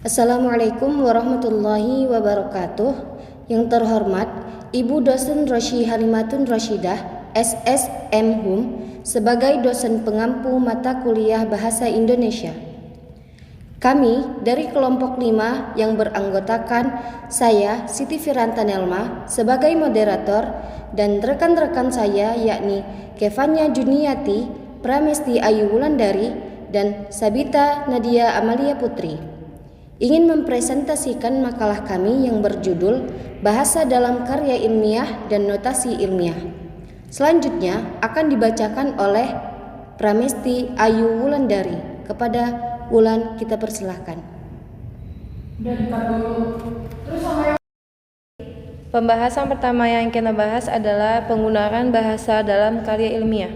Assalamualaikum warahmatullahi wabarakatuh. Yang terhormat Ibu Dosen Rosy Halimatun Rosyidah, SSM Hum, sebagai dosen pengampu mata kuliah Bahasa Indonesia. Kami dari kelompok 5 yang beranggotakan saya, Siti Firanta Nelma, sebagai moderator dan rekan-rekan saya yakni Kevanya Juniati, Pramesti Ayu Wulandari, dan Sabita Nadia Amalia Putri, ingin mempresentasikan makalah kami yang berjudul Bahasa dalam Karya Ilmiah dan Notasi Ilmiah. Selanjutnya akan dibacakan oleh Pramesti Ayu Wulandari. Kepada Wulan kita persilahkan. Pembahasan pertama yang kita bahas adalah penggunaan bahasa dalam karya ilmiah.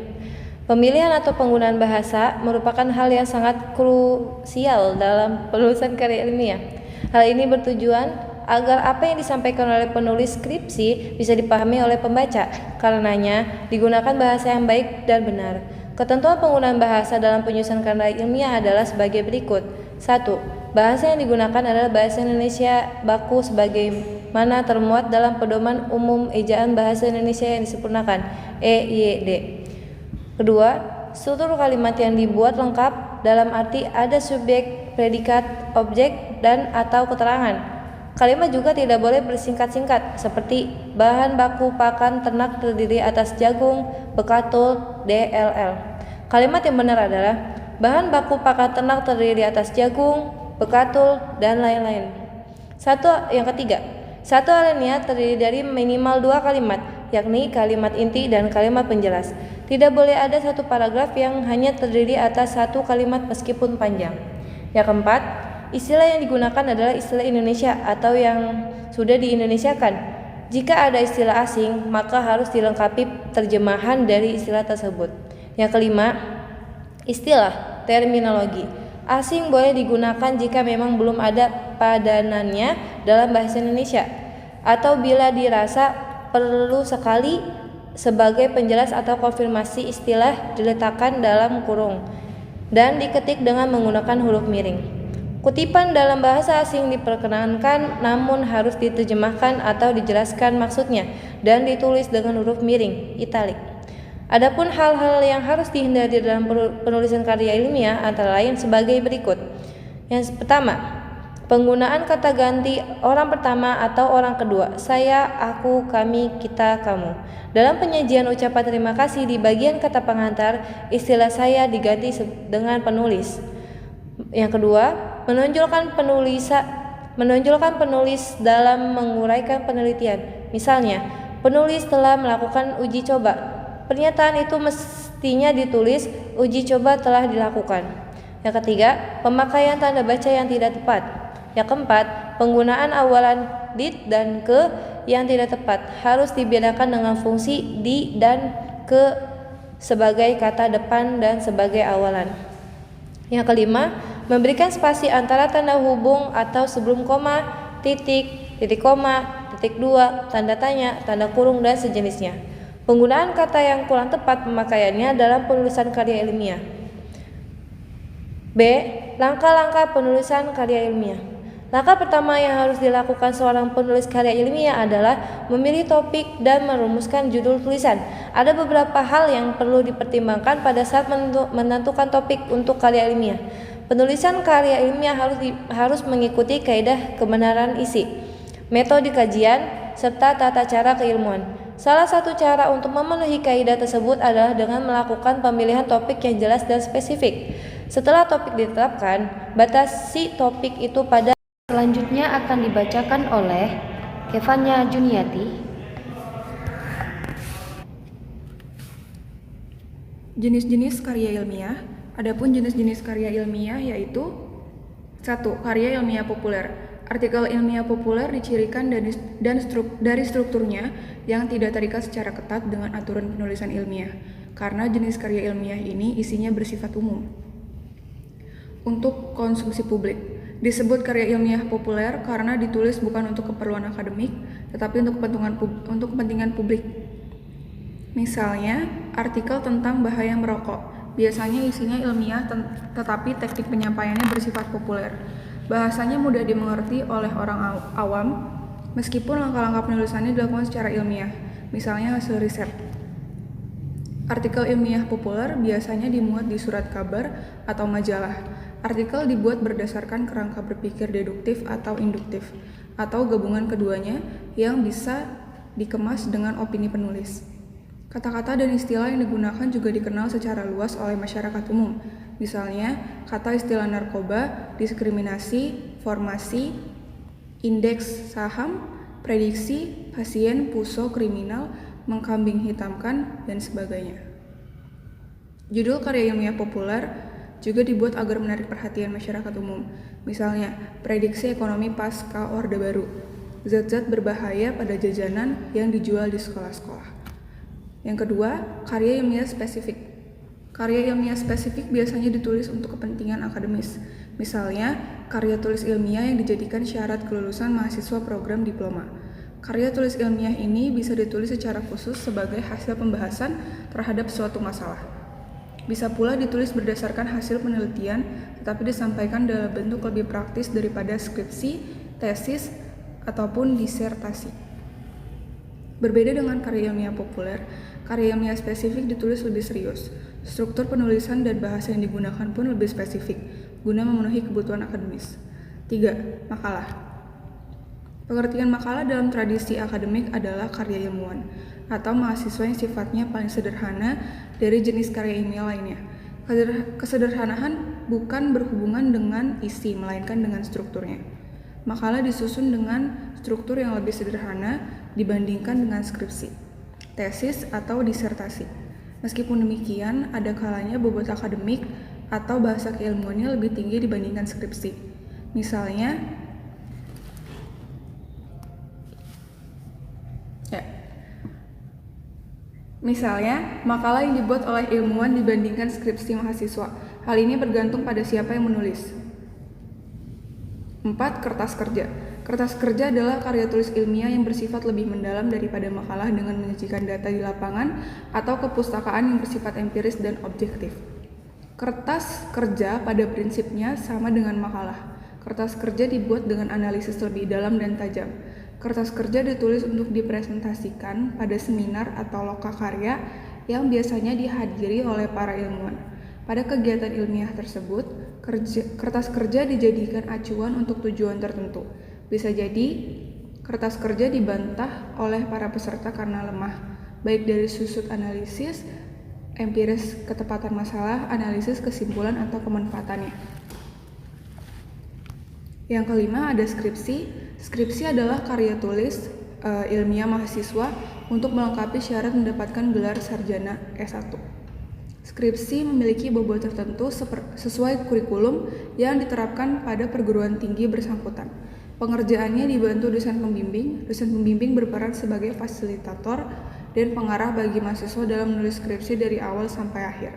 Pemilihan atau penggunaan bahasa merupakan hal yang sangat krusial dalam penulisan karya ilmiah. Hal ini bertujuan agar apa yang disampaikan oleh penulis skripsi bisa dipahami oleh pembaca. Karenanya, digunakan bahasa yang baik dan benar. Ketentuan penggunaan bahasa dalam penyusunan karya ilmiah adalah sebagai berikut. 1. Bahasa yang digunakan adalah bahasa Indonesia baku sebagaimana termuat dalam Pedoman Umum Ejaan Bahasa Indonesia yang disempurnakan (EYD). Kedua, struktur kalimat yang dibuat lengkap dalam arti ada subjek, predikat, objek, dan atau keterangan. Kalimat juga tidak boleh bersingkat-singkat seperti bahan baku pakan ternak terdiri atas jagung, bekatul, DLL. Kalimat yang benar adalah bahan baku pakan ternak terdiri atas jagung, bekatul, dan lain-lain. Yang ketiga, satu alinea terdiri dari minimal 2 kalimat, yakni kalimat inti dan kalimat penjelas. Tidak boleh ada satu paragraf yang hanya terdiri atas satu kalimat meskipun panjang. Yang keempat, istilah yang digunakan adalah istilah Indonesia atau yang sudah diindonesiakan. Jika ada istilah asing, maka harus dilengkapi terjemahan dari istilah tersebut. Yang kelima, istilah terminologi asing boleh digunakan jika memang belum ada padanannya dalam bahasa Indonesia atau bila dirasa perlu sekali sebagai penjelas atau konfirmasi istilah diletakkan dalam kurung dan diketik dengan menggunakan huruf miring. Kutipan dalam bahasa asing diperkenankan namun harus diterjemahkan atau dijelaskan maksudnya dan ditulis dengan huruf miring, italik. Adapun hal-hal yang harus dihindari dalam penulisan karya ilmiah antara lain sebagai berikut. Yang pertama, penggunaan kata ganti orang pertama atau orang kedua, saya, aku, kami, kita, kamu. Dalam penyajian ucapan terima kasih di bagian kata pengantar, istilah saya diganti dengan penulis. Yang kedua, menonjolkan penulis dalam menguraikan penelitian. Misalnya, penulis telah melakukan uji coba. Pernyataan itu mestinya ditulis uji coba telah dilakukan. Yang ketiga, pemakaian tanda baca yang tidak tepat. Yang keempat, penggunaan awalan did dan ke yang tidak tepat harus dibedakan dengan fungsi di dan ke sebagai kata depan dan sebagai awalan. Yang kelima, memberikan spasi antara tanda hubung atau sebelum koma, titik koma, titik dua, tanda tanya, tanda kurung, dan sejenisnya. Penggunaan kata yang kurang tepat pemakaiannya dalam penulisan karya ilmiah. B. Langkah-langkah penulisan karya ilmiah. Langkah pertama yang harus dilakukan seorang penulis karya ilmiah adalah memilih topik dan merumuskan judul tulisan. Ada beberapa hal yang perlu dipertimbangkan pada saat menentukan topik untuk karya ilmiah. Penulisan karya ilmiah harus mengikuti kaidah kebenaran isi, metode kajian, serta tata cara keilmuan. Salah satu cara untuk memenuhi kaidah tersebut adalah dengan melakukan pemilihan topik yang jelas dan spesifik. Setelah topik ditetapkan, batasi topik itu pada. Selanjutnya akan dibacakan oleh Kevanya Juniati. Jenis-jenis karya ilmiah. Adapun jenis-jenis karya ilmiah yaitu 1. Karya ilmiah populer. Artikel ilmiah populer dicirikan dari strukturnya yang tidak terikat secara ketat dengan aturan penulisan ilmiah, karena jenis karya ilmiah ini isinya bersifat umum. Untuk konsumsi publik, disebut karya ilmiah populer karena ditulis bukan untuk keperluan akademik, tetapi untuk kepentingan publik. Misalnya, artikel tentang bahaya merokok. Biasanya isinya ilmiah tetapi teknik penyampaiannya bersifat populer. Bahasanya mudah dimengerti oleh orang awam, meskipun langkah-langkah penulisannya dilakukan secara ilmiah, misalnya hasil riset. Artikel ilmiah populer biasanya dimuat di surat kabar atau majalah. Artikel dibuat berdasarkan kerangka berpikir deduktif atau induktif, atau gabungan keduanya yang bisa dikemas dengan opini penulis. Kata-kata dan istilah yang digunakan juga dikenal secara luas oleh masyarakat umum. Misalnya, kata istilah narkoba, diskriminasi, formasi, indeks saham, prediksi, pasien, puso, kriminal, mengkambing hitamkan, dan sebagainya. Judul karya ilmiah populer juga dibuat agar menarik perhatian masyarakat umum. Misalnya, prediksi ekonomi pasca Orde Baru, zat-zat berbahaya pada jajanan yang dijual di sekolah-sekolah. Yang kedua, karya ilmiah spesifik. Karya ilmiah spesifik biasanya ditulis untuk kepentingan akademis. Misalnya, karya tulis ilmiah yang dijadikan syarat kelulusan mahasiswa program diploma. Karya tulis ilmiah ini bisa ditulis secara khusus sebagai hasil pembahasan terhadap suatu masalah. Bisa pula ditulis berdasarkan hasil penelitian, tetapi disampaikan dalam bentuk lebih praktis daripada skripsi, tesis, ataupun disertasi. Berbeda dengan karya ilmiah populer, karya ilmiah spesifik ditulis lebih serius. Struktur penulisan dan bahasa yang digunakan pun lebih spesifik, guna memenuhi kebutuhan akademis. 3. Makalah. Pengertian makalah dalam tradisi akademik adalah karya ilmuwan atau mahasiswa yang sifatnya paling sederhana dari jenis karya ilmiah lainnya. Kesederhanaan bukan berhubungan dengan isi, melainkan dengan strukturnya. Makalah disusun dengan struktur yang lebih sederhana dibandingkan dengan skripsi, tesis, atau disertasi. Meskipun demikian, ada kalanya bobot akademik atau bahasa keilmuannya lebih tinggi dibandingkan skripsi. Misalnya, makalah yang dibuat oleh ilmuwan dibandingkan skripsi mahasiswa. Hal ini bergantung pada siapa yang menulis. 4. Kertas kerja. Kertas kerja adalah karya tulis ilmiah yang bersifat lebih mendalam daripada makalah dengan menyajikan data di lapangan atau kepustakaan yang bersifat empiris dan objektif. Kertas kerja pada prinsipnya sama dengan makalah. Kertas kerja dibuat dengan analisis lebih dalam dan tajam. Kertas kerja ditulis untuk dipresentasikan pada seminar atau lokakarya yang biasanya dihadiri oleh para ilmuwan. Pada kegiatan ilmiah tersebut, kertas kerja dijadikan acuan untuk tujuan tertentu. Bisa jadi, kertas kerja dibantah oleh para peserta karena lemah, baik dari sudut analisis, empiris ketepatan masalah, analisis kesimpulan, atau kemanfaatannya. Yang kelima ada skripsi. Skripsi adalah karya tulis ilmiah mahasiswa untuk melengkapi syarat mendapatkan gelar sarjana S1. Skripsi memiliki bobot tertentu sesuai kurikulum yang diterapkan pada perguruan tinggi bersangkutan. Pengerjaannya dibantu dosen pembimbing. Dosen pembimbing berperan sebagai fasilitator dan pengarah bagi mahasiswa dalam menulis skripsi dari awal sampai akhir.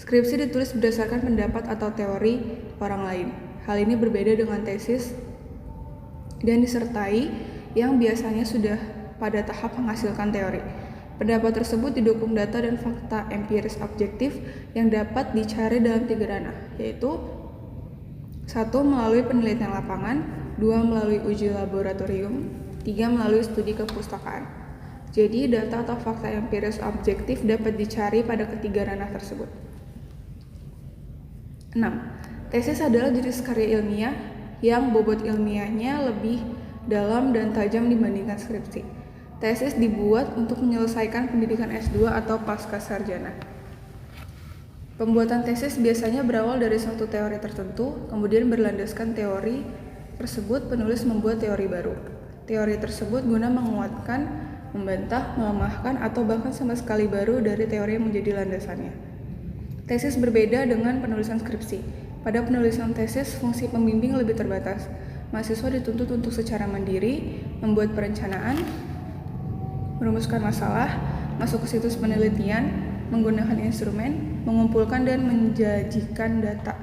Skripsi ditulis berdasarkan pendapat atau teori orang lain. Hal ini berbeda dengan tesis dan disertai yang biasanya sudah pada tahap menghasilkan teori. Pendapat tersebut didukung data dan fakta empiris objektif yang dapat dicari dalam 3 ranah, yaitu 1. Melalui penelitian lapangan, 2. Melalui uji laboratorium, 3. Melalui studi kepustakaan. Jadi, data atau fakta empiris objektif dapat dicari pada ketiga ranah tersebut. 6. Tesis adalah jenis karya ilmiah yang bobot ilmiahnya lebih dalam dan tajam dibandingkan skripsi. Tesis dibuat untuk menyelesaikan pendidikan S2 atau pasca sarjana. Pembuatan tesis biasanya berawal dari suatu teori tertentu, kemudian berlandaskan teori tersebut penulis membuat teori baru. Teori tersebut guna menguatkan, membantah, melemahkan, atau bahkan sama sekali baru dari teori yang menjadi landasannya. Tesis berbeda dengan penulisan skripsi. Pada penulisan tesis, fungsi pembimbing lebih terbatas. Mahasiswa dituntut untuk secara mandiri membuat perencanaan, merumuskan masalah, masuk ke situs penelitian, menggunakan instrumen, mengumpulkan dan menjanjikan data,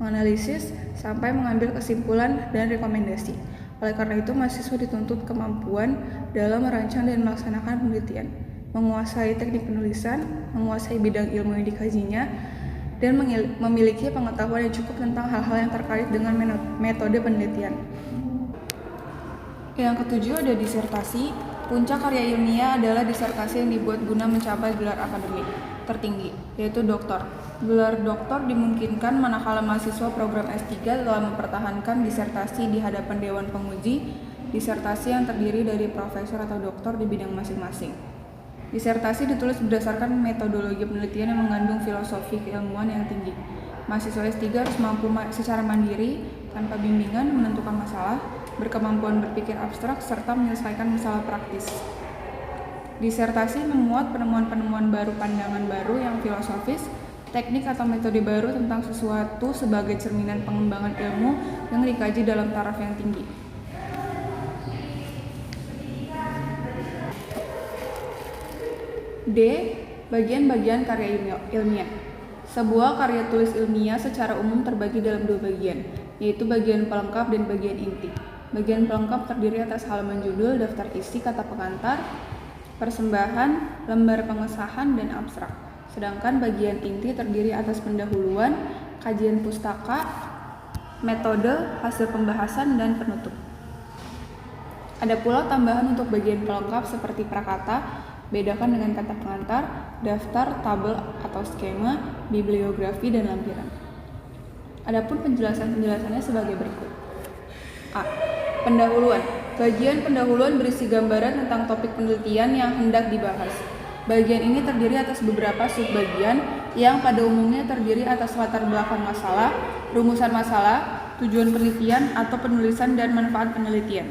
menganalisis, sampai mengambil kesimpulan dan rekomendasi. Oleh karena itu, mahasiswa dituntut kemampuan dalam merancang dan melaksanakan penelitian, menguasai teknik penulisan, menguasai bidang ilmu yang dikajinya, dan memiliki pengetahuan yang cukup tentang hal-hal yang terkait dengan metode penelitian. Yang ketujuh ada disertasi. Puncak karya ilmiah adalah disertasi yang dibuat guna mencapai gelar akademik tertinggi, yaitu doktor. Gelar doktor dimungkinkan manakala mahasiswa program S3 telah mempertahankan disertasi di hadapan Dewan Penguji disertasi yang terdiri dari profesor atau doktor di bidang masing-masing. Disertasi ditulis berdasarkan metodologi penelitian yang mengandung filosofi keilmuan yang tinggi. Mahasiswa S3 harus mampu secara mandiri, tanpa bimbingan, menentukan masalah, berkemampuan berpikir abstrak, serta menyelesaikan masalah praktis. Disertasi memuat penemuan-penemuan baru, pandangan baru yang filosofis, teknik atau metode baru tentang sesuatu sebagai cerminan pengembangan ilmu yang dikaji dalam taraf yang tinggi. D. Bagian-bagian karya ilmiah. Sebuah karya tulis ilmiah secara umum terbagi dalam dua bagian, yaitu bagian pelengkap dan bagian inti. Bagian pelengkap terdiri atas halaman judul, daftar isi, kata pengantar, persembahan, lembar pengesahan, dan abstrak. Sedangkan bagian inti terdiri atas pendahuluan, kajian pustaka, metode, hasil pembahasan, dan penutup. Ada pula tambahan untuk bagian pelengkap seperti prakata, bedakan dengan kata pengantar, daftar, tabel atau skema, bibliografi, dan lampiran. Adapun penjelasannya sebagai berikut. A. Pendahuluan. Bagian pendahuluan berisi gambaran tentang topik penelitian yang hendak dibahas. Bagian ini terdiri atas beberapa subbagian yang pada umumnya terdiri atas latar belakang masalah, rumusan masalah, tujuan penelitian atau penulisan dan manfaat penelitian.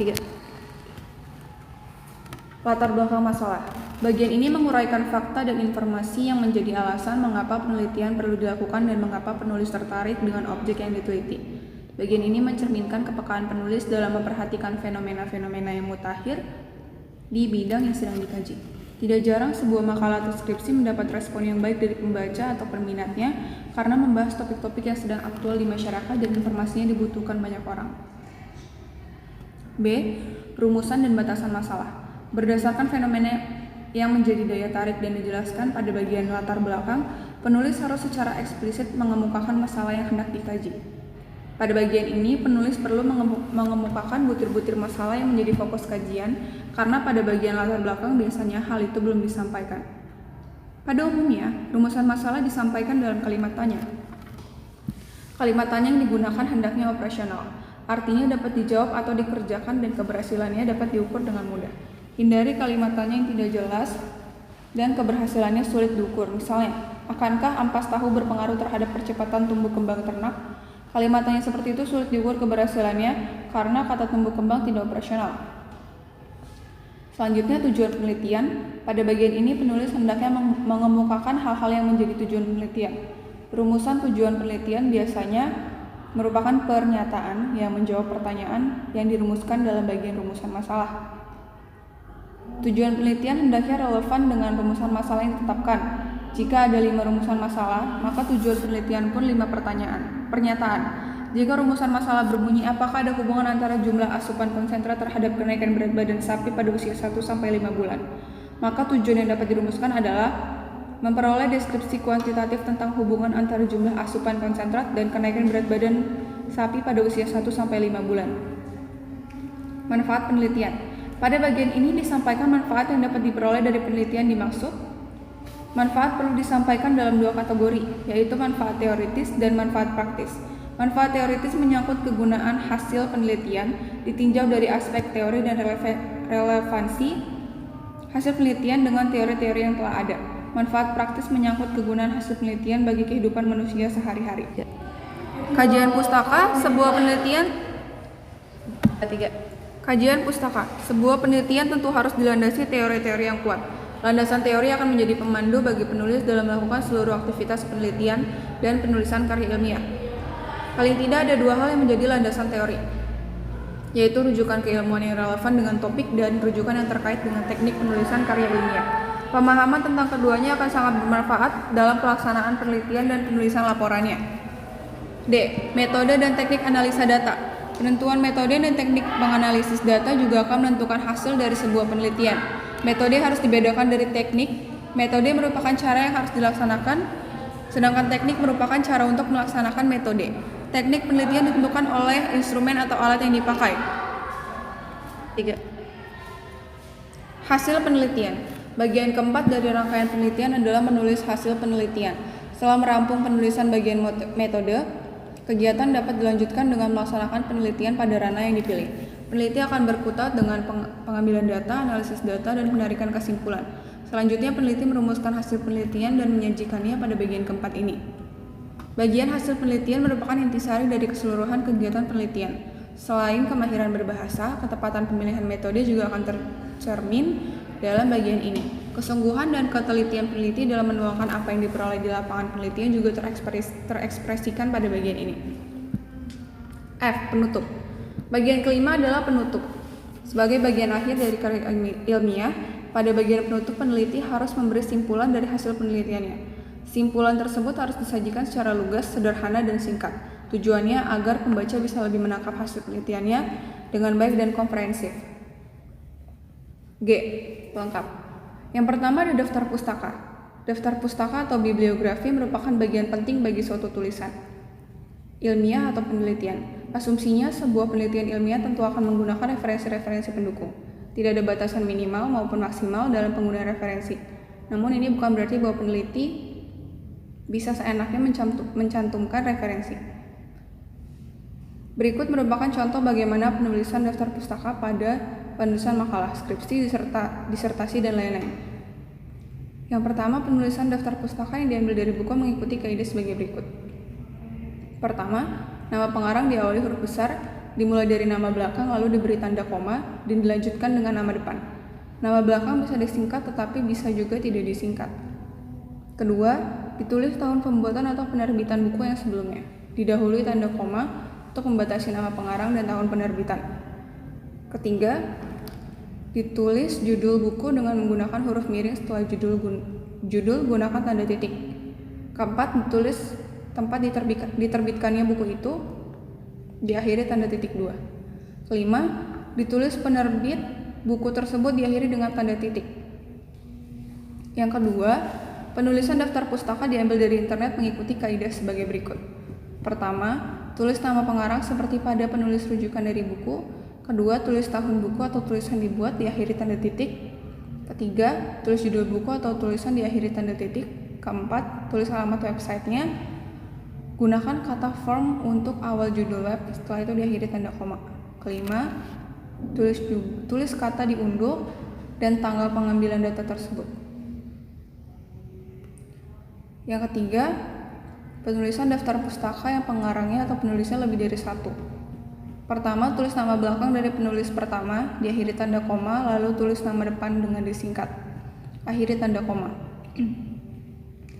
3. Latar belakang masalah. Bagian ini menguraikan fakta dan informasi yang menjadi alasan mengapa penelitian perlu dilakukan dan mengapa penulis tertarik dengan objek yang diteliti. Bagian ini mencerminkan kepekaan penulis dalam memperhatikan fenomena-fenomena yang mutakhir di bidang yang sedang dikaji. Tidak jarang sebuah makalah atau skripsi mendapat respon yang baik dari pembaca atau peminatnya karena membahas topik-topik yang sedang aktual di masyarakat dan informasinya dibutuhkan banyak orang. B. Rumusan dan batasan masalah. Berdasarkan fenomena yang menjadi daya tarik dan dijelaskan pada bagian latar belakang, penulis harus secara eksplisit mengemukakan masalah yang hendak dikaji. Pada bagian ini, penulis perlu mengemukakan butir-butir masalah yang menjadi fokus kajian, karena pada bagian latar belakang biasanya hal itu belum disampaikan. Pada umumnya, rumusan masalah disampaikan dalam kalimat tanya. Kalimat tanya yang digunakan hendaknya operasional. Artinya dapat dijawab atau dikerjakan dan keberhasilannya dapat diukur dengan mudah. Hindari kalimat tanya yang tidak jelas dan keberhasilannya sulit diukur. Misalnya, akankah ampas tahu berpengaruh terhadap percepatan tumbuh kembang ternak? Kalimat tanya seperti itu sulit diukur keberhasilannya karena kata tumbuh kembang tidak operasional. Selanjutnya, tujuan penelitian. Pada bagian ini penulis hendaknya mengemukakan hal-hal yang menjadi tujuan penelitian. Rumusan tujuan penelitian biasanya merupakan pernyataan yang menjawab pertanyaan yang dirumuskan dalam bagian rumusan masalah. Tujuan penelitian hendaknya relevan dengan rumusan masalah yang ditetapkan. Jika ada 5 rumusan masalah, maka tujuan penelitian pun 5 pernyataan. Jika rumusan masalah berbunyi apakah ada hubungan antara jumlah asupan konsentrat terhadap kenaikan berat badan sapi pada usia 1-5 bulan, maka tujuan yang dapat dirumuskan adalah memperoleh deskripsi kuantitatif tentang hubungan antara jumlah asupan konsentrat dan kenaikan berat badan sapi pada usia 1-5 bulan. Manfaat penelitian. Pada bagian ini disampaikan manfaat yang dapat diperoleh dari penelitian dimaksud. Manfaat perlu disampaikan dalam 2 kategori, yaitu manfaat teoritis dan manfaat praktis. Manfaat teoritis menyangkut kegunaan hasil penelitian, ditinjau dari aspek teori dan relevansi hasil penelitian dengan teori-teori yang telah ada. Manfaat praktis menyangkut kegunaan hasil penelitian bagi kehidupan manusia sehari-hari. Kajian pustaka, sebuah penelitian. 3. Kajian pustaka. Sebuah penelitian tentu harus dilandasi teori-teori yang kuat. Landasan teori akan menjadi pemandu bagi penulis dalam melakukan seluruh aktivitas penelitian dan penulisan karya ilmiah. Paling tidak ada 2 hal yang menjadi landasan teori, yaitu rujukan keilmuan yang relevan dengan topik dan rujukan yang terkait dengan teknik penulisan karya ilmiah. Pemahaman tentang keduanya akan sangat bermanfaat dalam pelaksanaan penelitian dan penulisan laporannya. D. Metode dan teknik analisa data. Penentuan metode dan teknik menganalisis data juga akan menentukan hasil dari sebuah penelitian. Metode harus dibedakan dari teknik. Metode merupakan cara yang harus dilaksanakan, sedangkan teknik merupakan cara untuk melaksanakan metode. Teknik penelitian ditentukan oleh instrumen atau alat yang dipakai. 3. Hasil penelitian. Bagian keempat dari rangkaian penelitian adalah menulis hasil penelitian. Setelah merampung penulisan bagian metode, kegiatan dapat dilanjutkan dengan melaksanakan penelitian pada ranah yang dipilih. Peneliti akan berkutat dengan pengambilan data, analisis data, dan penarikan kesimpulan. Selanjutnya, peneliti merumuskan hasil penelitian dan menyajikannya pada bagian keempat ini. Bagian hasil penelitian merupakan intisari dari keseluruhan kegiatan penelitian. Selain kemahiran berbahasa, ketepatan pemilihan metode juga akan tercermin dalam bagian ini. Kesungguhan dan ketelitian peneliti dalam menuangkan apa yang diperoleh di lapangan penelitian juga terekspresikan pada bagian ini. F. Penutup. Bagian kelima adalah penutup. Sebagai bagian akhir dari karya ilmiah, pada bagian penutup peneliti harus memberi simpulan dari hasil penelitiannya. Simpulan tersebut harus disajikan secara lugas, sederhana, dan singkat. Tujuannya agar pembaca bisa lebih menangkap hasil penelitiannya dengan baik dan komprehensif. G. Pelengkap. Yang pertama ada daftar pustaka. Daftar pustaka atau bibliografi merupakan bagian penting bagi suatu tulisan ilmiah atau penelitian. Asumsinya, sebuah penelitian ilmiah tentu akan menggunakan referensi-referensi pendukung. Tidak ada batasan minimal maupun maksimal dalam penggunaan referensi. Namun ini bukan berarti bahwa peneliti bisa seenaknya mencantumkan referensi. Berikut merupakan contoh bagaimana penulisan daftar pustaka pada penulisan makalah, skripsi, disertasi, dan lain-lain. Yang pertama, penulisan daftar pustaka yang diambil dari buku mengikuti kaidah sebagai berikut. Pertama, nama pengarang diawali huruf besar, dimulai dari nama belakang lalu diberi tanda koma, dan dilanjutkan dengan nama depan. Nama belakang bisa disingkat tetapi bisa juga tidak disingkat. Kedua, ditulis tahun pembuatan atau penerbitan buku yang sebelumnya. Didahului tanda koma untuk membatasi nama pengarang dan tahun penerbitan. Ketiga, ditulis judul buku dengan menggunakan huruf miring setelah judul gunakan tanda titik. Keempat, ditulis tempat diterbitkannya buku itu, diakhiri tanda titik 2. Kelima, ditulis penerbit buku tersebut diakhiri dengan tanda titik. Yang kedua, penulisan daftar pustaka diambil dari internet mengikuti kaidah sebagai berikut. Pertama, tulis nama pengarang seperti pada penulis rujukan dari buku. Kedua, tulis tahun buku atau tulisan dibuat diakhiri tanda titik. Ketiga, tulis judul buku atau tulisan diakhiri tanda titik. Keempat, tulis alamat websitenya. Gunakan kata form untuk awal judul web, setelah itu diakhiri tanda koma. Kelima, tulis kata diunduh dan tanggal pengambilan data tersebut. Yang ketiga, penulisan daftar pustaka yang pengarangnya atau penulisnya lebih dari satu. Pertama, tulis nama belakang dari penulis pertama, diakhiri tanda koma, lalu tulis nama depan dengan disingkat, akhiri tanda koma.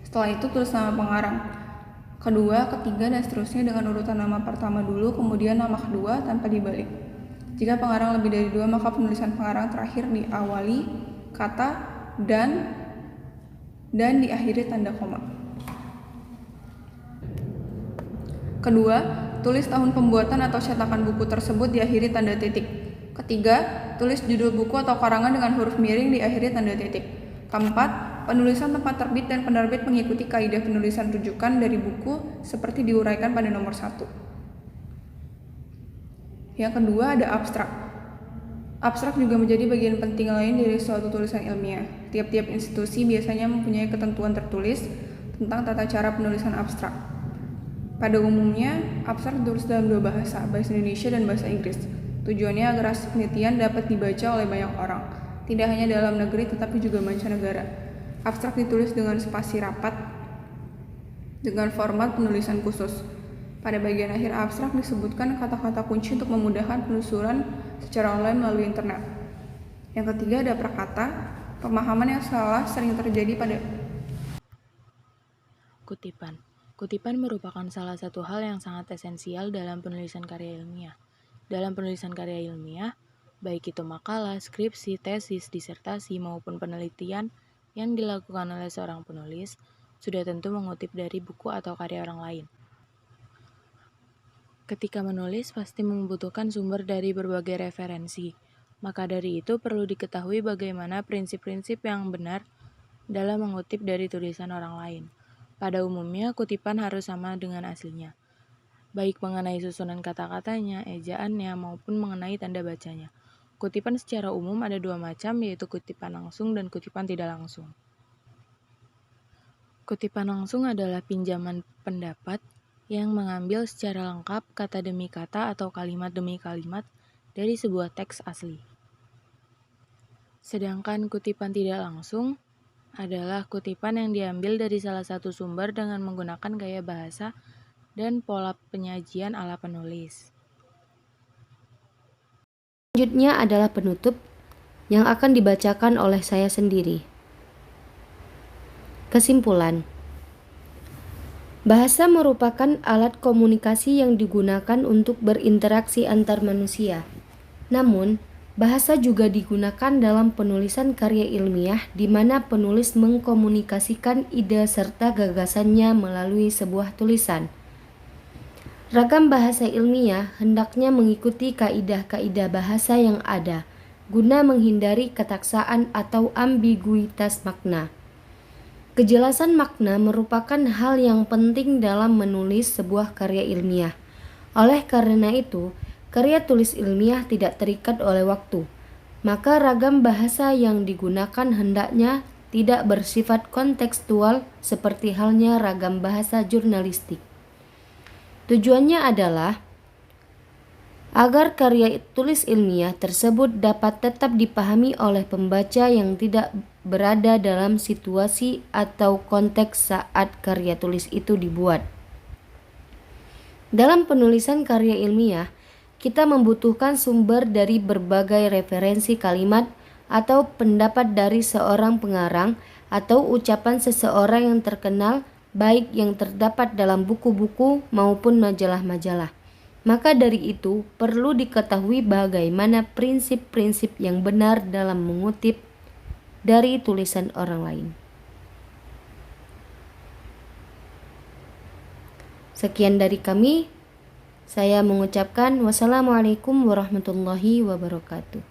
Setelah itu tulis nama pengarang. Kedua, ketiga, dan seterusnya dengan urutan nama pertama dulu, kemudian nama kedua tanpa dibalik. Jika pengarang lebih dari 2, maka penulisan pengarang terakhir diawali kata dan diakhiri tanda koma. Kedua, tulis tahun pembuatan atau cetakan buku tersebut diakhiri tanda titik. Ketiga, tulis judul buku atau karangan dengan huruf miring diakhiri tanda titik. Keempat, penulisan tempat terbit dan penerbit mengikuti kaidah penulisan rujukan dari buku seperti diuraikan pada nomor 1. Yang kedua ada abstrak. Abstrak juga menjadi bagian penting lain dari suatu tulisan ilmiah. Tiap-tiap institusi biasanya mempunyai ketentuan tertulis tentang tata cara penulisan abstrak. Pada umumnya, abstrak ditulis dalam 2 bahasa Indonesia dan bahasa Inggris. Tujuannya agar hasil penelitian dapat dibaca oleh banyak orang, tidak hanya dalam negeri tetapi juga mancanegara. Abstrak ditulis dengan spasi rapat, dengan format penulisan khusus. Pada bagian akhir abstrak disebutkan kata-kata kunci untuk memudahkan penelusuran secara online melalui internet. Yang ketiga ada prakata. Pemahaman yang salah sering terjadi pada Kutipan. Kutipan merupakan salah satu hal yang sangat esensial dalam penulisan karya ilmiah. Dalam penulisan karya ilmiah, baik itu makalah, skripsi, tesis, disertasi, maupun penelitian yang dilakukan oleh seorang penulis, sudah tentu mengutip dari buku atau karya orang lain. Ketika menulis, pasti membutuhkan sumber dari berbagai referensi. Maka dari itu perlu diketahui bagaimana prinsip-prinsip yang benar dalam mengutip dari tulisan orang lain. Pada umumnya, kutipan harus sama dengan aslinya, baik mengenai susunan kata-katanya, ejaannya, maupun mengenai tanda bacanya. Kutipan secara umum ada dua macam, yaitu kutipan langsung dan kutipan tidak langsung. Kutipan langsung adalah pinjaman pendapat yang mengambil secara lengkap kata demi kata atau kalimat demi kalimat dari sebuah teks asli. Sedangkan kutipan tidak langsung adalah kutipan yang diambil dari salah satu sumber dengan menggunakan gaya bahasa dan pola penyajian ala penulis. Selanjutnya adalah penutup yang akan dibacakan oleh saya sendiri. Kesimpulan. Bahasa merupakan alat komunikasi yang digunakan untuk berinteraksi antar manusia. Namun, bahasa juga digunakan dalam penulisan karya ilmiah di mana penulis mengkomunikasikan ide serta gagasannya melalui sebuah tulisan. Ragam bahasa ilmiah hendaknya mengikuti kaidah-kaidah bahasa yang ada, guna menghindari ketaksaan atau ambiguitas makna. Kejelasan makna merupakan hal yang penting dalam menulis sebuah karya ilmiah. Oleh karena itu, karya tulis ilmiah tidak terikat oleh waktu, maka ragam bahasa yang digunakan hendaknya tidak bersifat kontekstual seperti halnya ragam bahasa jurnalistik. Tujuannya adalah agar karya tulis ilmiah tersebut dapat tetap dipahami oleh pembaca yang tidak berada dalam situasi atau konteks saat karya tulis itu dibuat. Dalam penulisan karya ilmiah, kita membutuhkan sumber dari berbagai referensi kalimat atau pendapat dari seorang pengarang atau ucapan seseorang yang terkenal, baik yang terdapat dalam buku-buku maupun majalah-majalah. Maka dari itu, perlu diketahui bagaimana prinsip-prinsip yang benar dalam mengutip dari tulisan orang lain. Sekian dari kami. Saya mengucapkan wassalamualaikum warahmatullahi wabarakatuh.